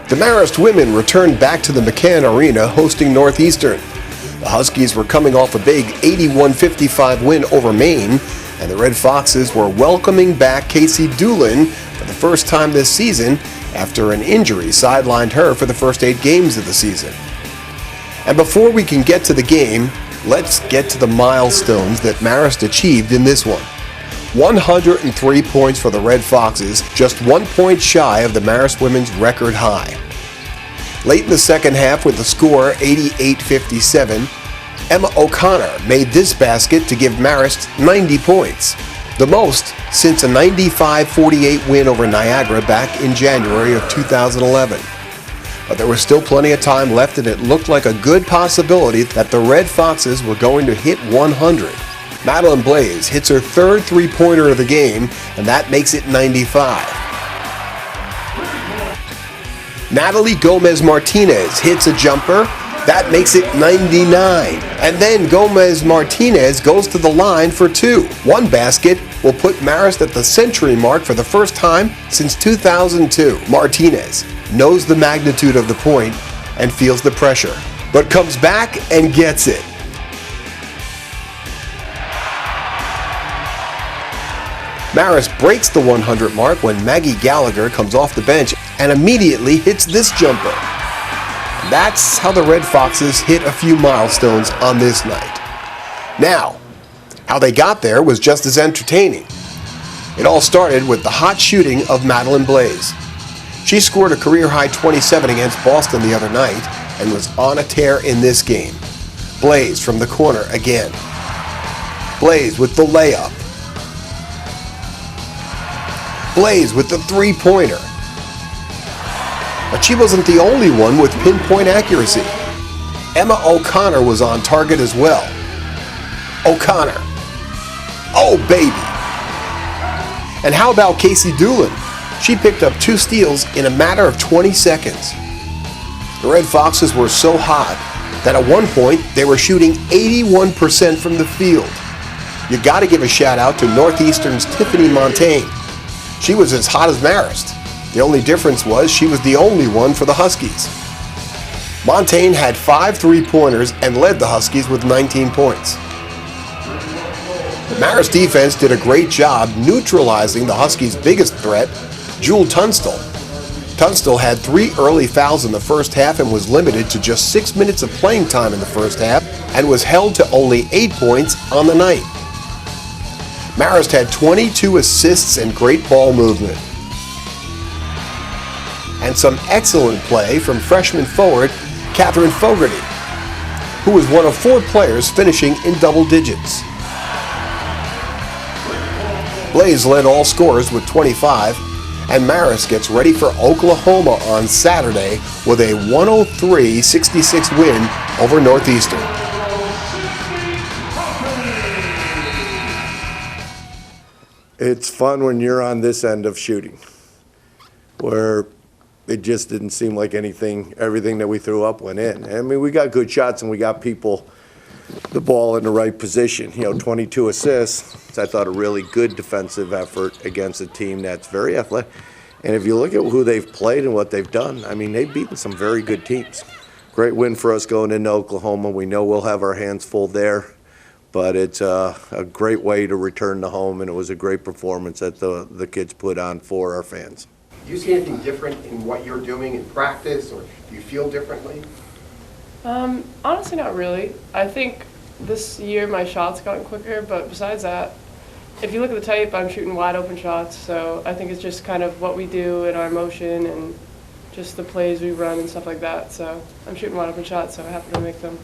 The Marist women returned back to the McCann Arena hosting Northeastern. The Huskies were coming off a big 81-55 win over Maine, and the Red Foxes were welcoming back Casey Doolin for the first time this season after an injury sidelined her for the first 8 games of the season. And before we can get to the game, let's get to the milestones that Marist achieved in this one. 103 points for the Red Foxes, just 1 point shy of the Marist women's record high. Late in the second half with the score 88-57, Emma O'Connor made this basket to give Marist 90 points, the most since a 95-48 win over Niagara back in January of 2011. But there was still plenty of time left, and it looked like a good possibility that the Red Foxes were going to hit 100. Madeline Blaze hits her third three-pointer of the game, and that makes it 95. Natalie Gomez-Martinez hits a jumper. That makes it 99. And then Gomez-Martinez goes to the line for 2. One basket will put Marist at the century mark for the first time since 2002. Martinez knows the magnitude of the point and feels the pressure, but comes back and gets it. Marist breaks the 100 mark when Maggie Gallagher comes off the bench and immediately hits this jumper. That's how the Red Foxes hit a few milestones on this night. Now, how they got there was just as entertaining. It all started with the hot shooting of Madeline Blaze. She scored a career-high 27 against Boston the other night and was on a tear in this game. Blaze from the corner again. Blaze with the layup. Blaze with the three-pointer. But she wasn't the only one with pinpoint accuracy. Emma O'Connor was on target as well. O'Connor. Oh, baby. And how about Casey Doolin? She picked up 2 steals in a matter of 20 seconds. The Red Foxes were so hot that at one point they were shooting 81% from the field. You got to give a shout out to Northeastern's Tiffany Montaigne. She was as hot as Marist. The only difference was she was the only one for the Huskies. Montaigne had 5 three-pointers and led the Huskies with 19 points. The Marist defense did a great job neutralizing the Huskies' biggest threat, Jewel Tunstall. Tunstall had 3 early fouls in the first half and was limited to just 6 minutes of playing time in the first half and was held to only 8 points on the night. Marist had 22 assists and great ball movement. And some excellent play from freshman forward Catherine Fogarty, who was one of 4 players finishing in double digits. Blaze led all scorers with 25, and Marist gets ready for Oklahoma on Saturday with a 103-66 win over Northeastern. It's fun when you're on this end of shooting, where it just didn't seem like everything that we threw up went in. I mean, we got good shots and we got people the ball in the right position. 22 assists. I thought a really good defensive effort against a team that's very athletic. And if you look at who they've played and what they've done, I mean, they've beaten some very good teams. Great win for us going into Oklahoma. We know we'll have our hands full there. But it's a great way to return to home, and it was a great performance that the kids put on for our fans. Do you see anything different in what you're doing in practice, or do you feel differently? Honestly, not really. I think this year my shots gotten quicker, but besides that, if you look at the tape, I'm shooting wide open shots, so I think it's just kind of what we do in our motion and just the plays we run and stuff like that. So I'm shooting wide open shots, so I happen to make them.